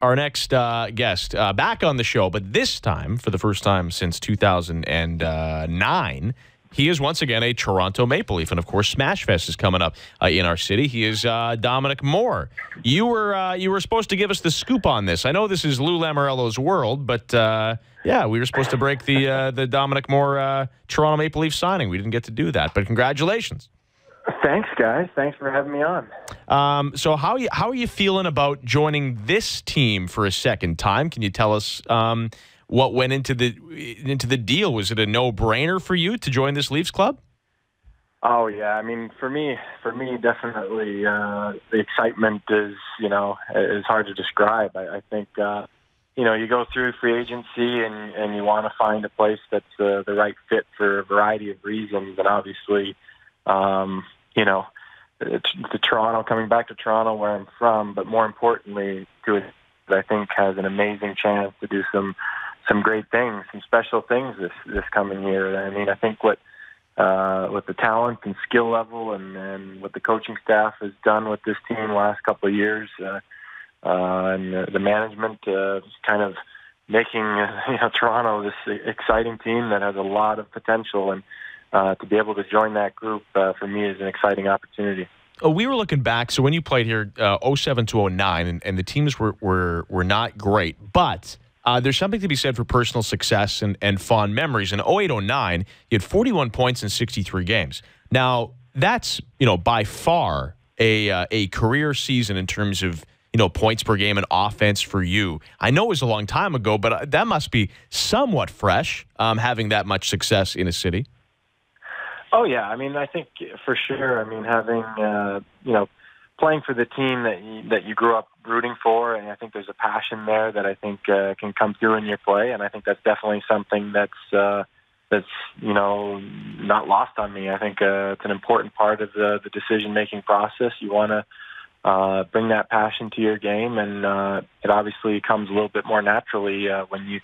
Our next guest back on the show, but this time, for the first time since 2009, he is once again a Toronto Maple Leaf. And, of course, Smashfest is coming up in our city. He is Dominic Moore. You were supposed to give us the scoop on this. I know this is Lou Lamoriello's world, but, yeah, we were supposed to break the Dominic Moore Toronto Maple Leaf signing. We didn't get to do that, but congratulations. Thanks, guys. Thanks for having me on. So how are you feeling about joining this team for a second time? Can you tell us what went into the deal? Was it a no-brainer for you to join this Leafs club? Oh yeah, I mean, for me, definitely the excitement is hard to describe. I think you go through free agency and you want to find a place that's the right fit for a variety of reasons, and obviously. The Toronto, coming back to Toronto where I'm from, but more importantly, to it, I think has an amazing chance to do some great things, some special things this coming year. I mean, I think with the talent and skill level and what the coaching staff has done with this team the last couple of years, and the management kind of making Toronto this exciting team that has a lot of potential, and to be able to join that group for me is an exciting opportunity. We were looking back. So when you played here, 07 to 09, and the teams were not great, but there's something to be said for personal success and fond memories. In 08-09, you had 41 points in 63 games. Now that's by far a career season in terms of points per game and offense for you. I know it was a long time ago, but that must be somewhat fresh, having that much success in a city. Oh yeah, I mean, I think for sure. I mean, having playing for the team that you grew up rooting for, and I think there's a passion there that I think can come through in your play, and I think that's definitely something that's not lost on me. I think it's an important part of the decision making process. You want to bring that passion to your game, and it obviously comes a little bit more naturally when you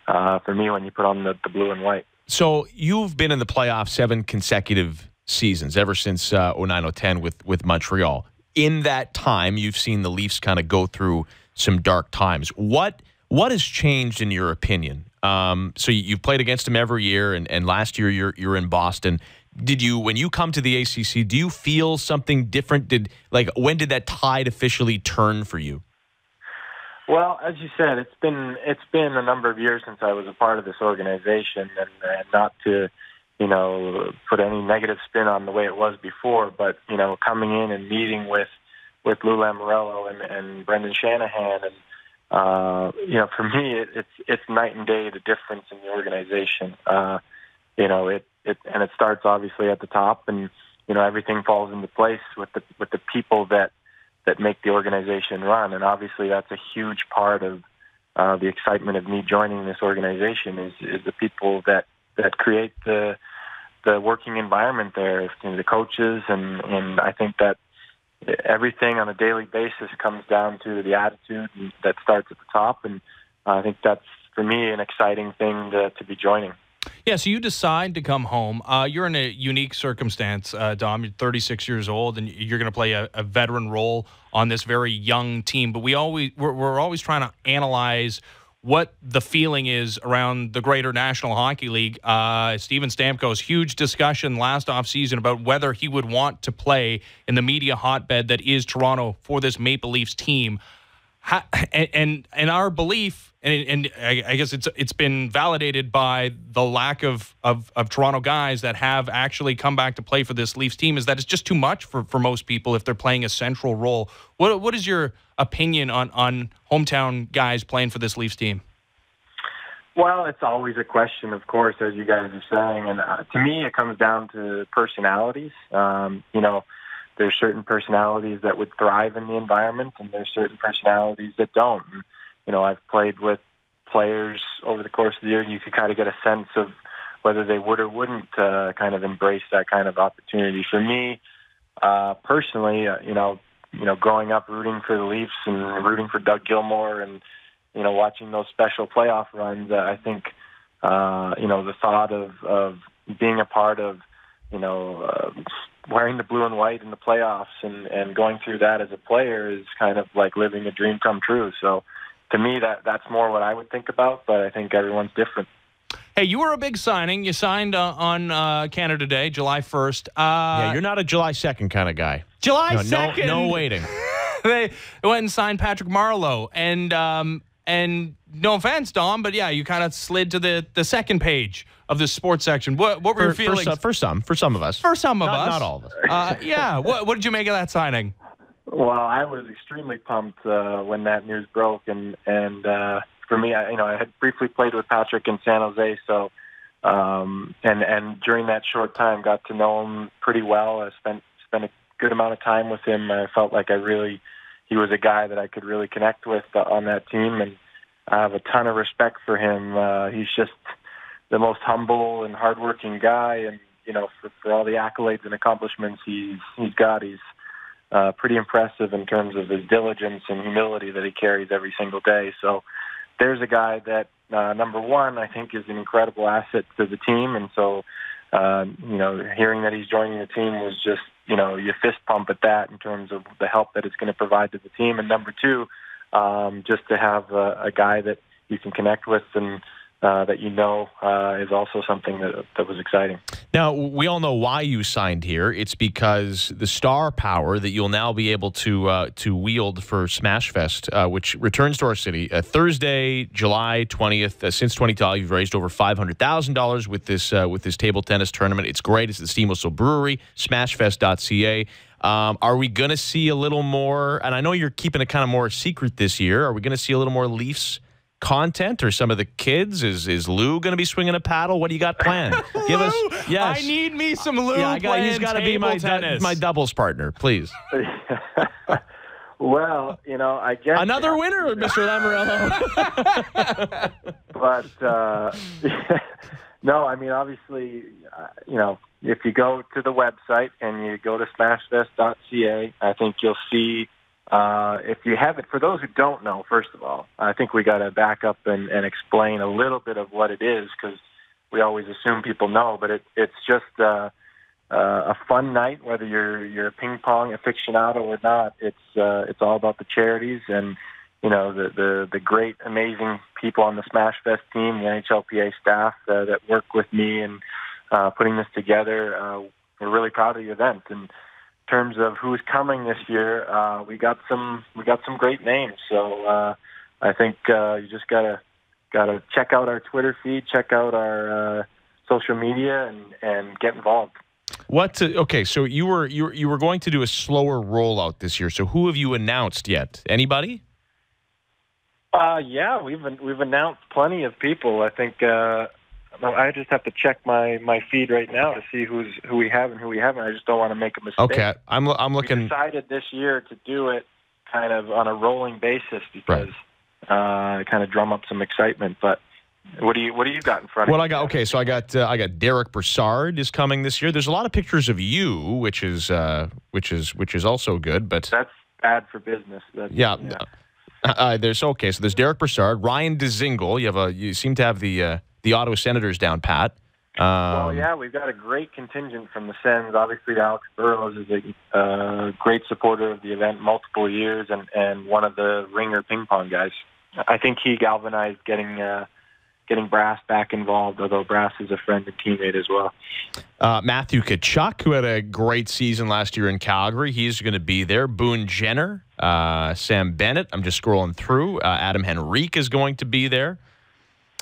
put on the blue and white. So you've been in the playoffs 7 consecutive seasons, ever since 09-10 with Montreal. In that time, you've seen the Leafs kind of go through some dark times. What has changed in your opinion? So you've played against them every year, and last year you're in Boston. When you come to the ACC, do you feel something different? When did that tide officially turn for you? Well, as you said, it's been a number of years since I was a part of this organization, and not to put any negative spin on the way it was before, but coming in and meeting with Lou Lamoriello and Brendan Shanahan, and for me it's night and day the difference in the organization. It starts obviously at the top, and everything falls into place with the people that make the organization run. And obviously that's a huge part of the excitement of me joining this organization is the people that create the working environment there, the coaches, and I think that everything on a daily basis comes down to the attitude that starts at the top, and I think that's, for me, an exciting thing to be joining. Yeah, so you decide to come home. You're in a unique circumstance, Dom. You're 36 years old, and you're going to play a veteran role on this very young team. But we're always trying to analyze what the feeling is around the greater National Hockey League. Steven Stamkos, huge discussion last offseason about whether he would want to play in the media hotbed that is Toronto for this Maple Leafs team. And our belief, and I guess it's been validated by the lack of Toronto guys that have actually come back to play for this Leafs team, is that it's just too much for most people if they're playing a central role. What is your opinion on hometown guys playing for this Leafs team? Well, it's always a question, of course, as you guys are saying, and to me it comes down to personalities. There's certain personalities that would thrive in the environment, and there's certain personalities that don't. And, I've played with players over the course of the year, and you could kind of get a sense of whether they would or wouldn't kind of embrace that kind of opportunity. For me, personally, growing up rooting for the Leafs and rooting for Doug Gilmour and, watching those special playoff runs, I think, the thought of being a part of, wearing the blue and white in the playoffs and going through that as a player is kind of like living a dream come true. So, to me, that's more what I would think about, but I think everyone's different. Hey, you were a big signing. You signed on Canada Day, July 1st. Yeah, you're not a July 2nd kind of guy. July 2nd? No waiting. They went and signed Patrick Marleau. And no offense, Dom, but yeah, you kind of slid to the second page of the sports section. What were your feelings? For some of us. For some of us. Not all of us. Yeah. What did you make of that signing? Well, I was extremely pumped when that news broke, and for me, I had briefly played with Patrick in San Jose, so and during that short time, got to know him pretty well. I spent a good amount of time with him. I felt like he was a guy that I could really connect with on that team, and I have a ton of respect for him. He's just the most humble and hardworking guy, and for all the accolades and accomplishments he's got, he's pretty impressive in terms of his diligence and humility that he carries every single day. So there's a guy that, number one, I think is an incredible asset to the team. And so, hearing that he's joining the team was just, you fist pump at that in terms of the help that it's going to provide to the team. And number two, just to have a guy that you can connect with and that is also something that was exciting. Now, we all know why you signed here. It's because the star power that you'll now be able to wield for Smashfest, which returns to our city Thursday, July 20th. Since 2012, you've raised over $500,000 with this table tennis tournament. It's great. It's at the Steam Whistle Brewery, smashfest.ca. Are we going to see a little more, and I know you're keeping it kind of more secret this year, are we going to see a little more Leafs content or some of the kids? Is Lou going to be swinging a paddle? What do you got planned? Give us. Yes, I need me some Lou. Yeah, he's got to be my doubles partner, please. Well, I guess another winner, Mr. Lamoriello. But no, I mean, obviously, if you go to the website and you go to smashfest.ca, I think you'll see. If you haven't, for those who don't know, first of all, I think we got to back up and explain a little bit of what it is, because we always assume people know, but it's just a fun night, whether you're a ping pong aficionado or not. It's all about the charities and the great, amazing people on the Smashfest team, the NHLPA staff that work with me and putting this together. We're really proud of the event. And in terms of who's coming this year, we got some great names. So I think you just gotta check out our Twitter feed, check out our social media, and get involved. Okay, so you were going to do a slower rollout this year. So who have you announced yet? Anybody? Yeah, we've announced plenty of people. I think. I just have to check my feed right now to see who we have and who we haven't. I just don't want to make a mistake. Okay, I'm looking. We decided this year to do it kind of on a rolling basis because kind of drum up some excitement. But what do you got in front of you? Well, I got Derek Brassard is coming this year. There's a lot of pictures of you, which is also good. But that's bad for business. Yeah. There's Derek Brassard, Ryan Dzingel. You seem to have the Ottawa Senators down pat. Well, yeah, we've got a great contingent from the Sens. Obviously, Alex Burrows is a great supporter of the event, multiple years, and one of the ringer ping pong guys. I think he galvanized getting Brass back involved, although Brass is a friend and teammate as well. Matthew Tkachuk, who had a great season last year in Calgary, he's going to be there. Boone Jenner, Sam Bennett, I'm just scrolling through. Adam Henrique is going to be there.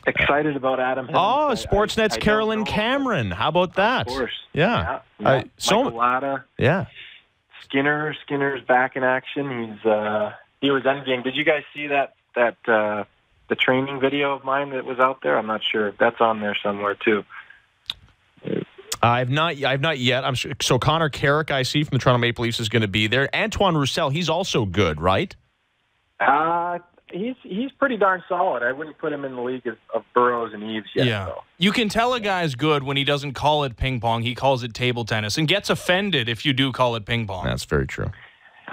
Excited about Adam Henrique. Oh, Sportsnet's Carolyn Cameron. How about that? Of course. Yeah. Michael Latta. Yeah. Skinner's back in action. He was envying. Did you guys see that the training video of mine that was out there? I'm not sure if that's on there somewhere too. I've not yet. I'm sure. So Connor Carrick, I see from the Toronto Maple Leafs, is going to be there. Antoine Roussel, he's also good, right? He's pretty darn solid. I wouldn't put him in the league of Burrows and Eves yet. Yeah. Though. You can tell a guy's good when he doesn't call it ping pong. He calls it table tennis and gets offended if you do call it ping pong. That's very true.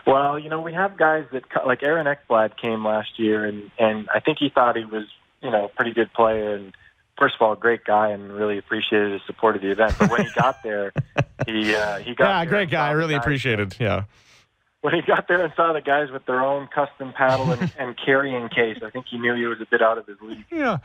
Well, we have guys that, like Aaron Ekblad came last year, and I think he thought he was, a pretty good player. And first of all, a great guy, and really appreciated his support of the event. But when he got there, he got great guy. I really appreciated. Yeah. when he got there and saw the guys with their own custom paddle and carrying case, I think he knew he was a bit out of his league. Yeah.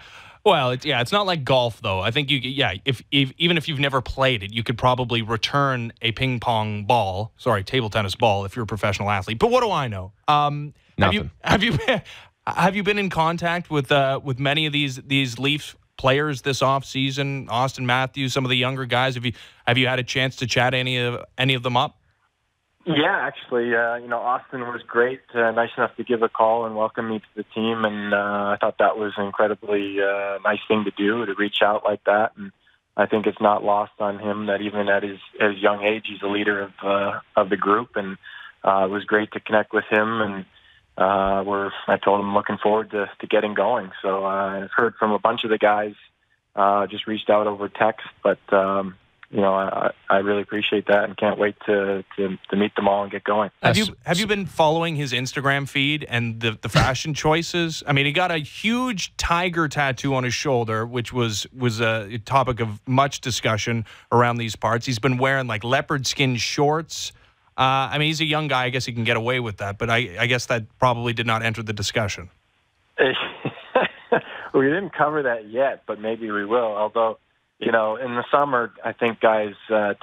Well, it's not like golf though. I think if even if you've never played it, you could probably return a table tennis ball if you're a professional athlete. But what do I know? Nothing. Have you been in contact with many of these Leafs players this offseason? Austin Matthews, some of the younger guys. Have you had a chance to chat any of them up? Yeah, actually, Austin was great, nice enough to give a call and welcome me to the team, and I thought that was an incredibly nice thing to do, to reach out like that. And I think it's not lost on him that even at his young age, he's a leader of the group, and it was great to connect with him. And I told him looking forward to getting going. So I've heard from a bunch of the guys, just reached out over text, but I really appreciate that and can't wait to meet them all and get going. Have you been following his Instagram feed and the fashion choices? I mean, he got a huge tiger tattoo on his shoulder, which was a topic of much discussion around these parts. He's been wearing like leopard skin shorts. I mean, he's a young guy. I guess he can get away with that, but I guess that probably did not enter the discussion. We didn't cover that yet, but maybe we will. Although, in the summer, I think guys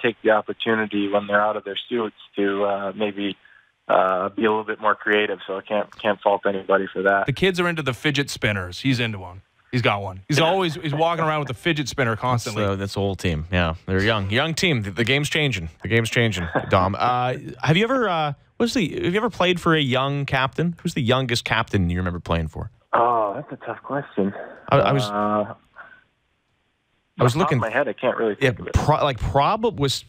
take the opportunity when they're out of their suits to maybe be a little bit more creative. So I can't fault anybody for that. The kids are into the fidget spinners. He's into one. He's got one. He's walking around with a fidget spinner constantly. That's the whole team. Yeah, they're young team. The game's changing. Dom, have you ever played for a young captain? Who's the youngest captain you remember playing for? Oh, that's a tough question. I was looking. Off my head, I can't really think of it. Probably was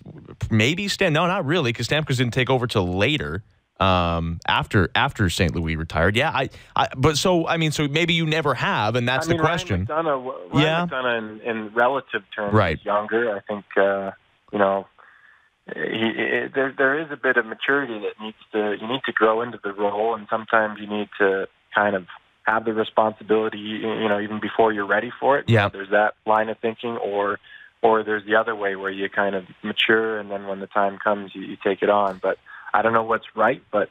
maybe Stan. No, not really, because Stamkos didn't take over till later. After St. Louis retired. Yeah, so maybe you never have, and that's the question. Ryan McDonough in relative terms right. is younger. I think there is a bit of maturity that you need to grow into the role, and sometimes you need to kind of have the responsibility, even before you're ready for it. Yeah. There's that line of thinking, or there's the other way where you kind of mature, and then when the time comes, you take it on. But I don't know what's right, but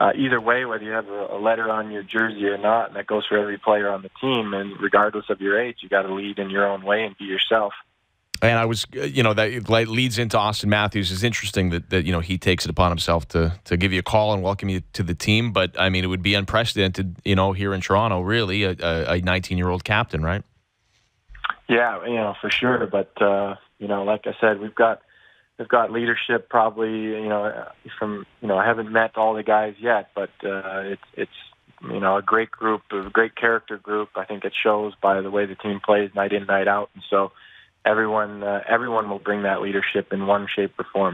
either way, whether you have a letter on your jersey or not, and that goes for every player on the team, and regardless of your age, you got to lead in your own way and be yourself. And I was, that leads into Austin Matthews. It's interesting that he takes it upon himself to give you a call and welcome you to the team. But, I mean, it would be unprecedented, here in Toronto, really, a 19-year-old captain, right? Yeah, for sure. But, like I said, we've got leadership probably, from, I haven't met all the guys yet, but it's a great group, a great character group. I think it shows by the way the team plays night in, night out. And so everyone will bring that leadership in one shape or form.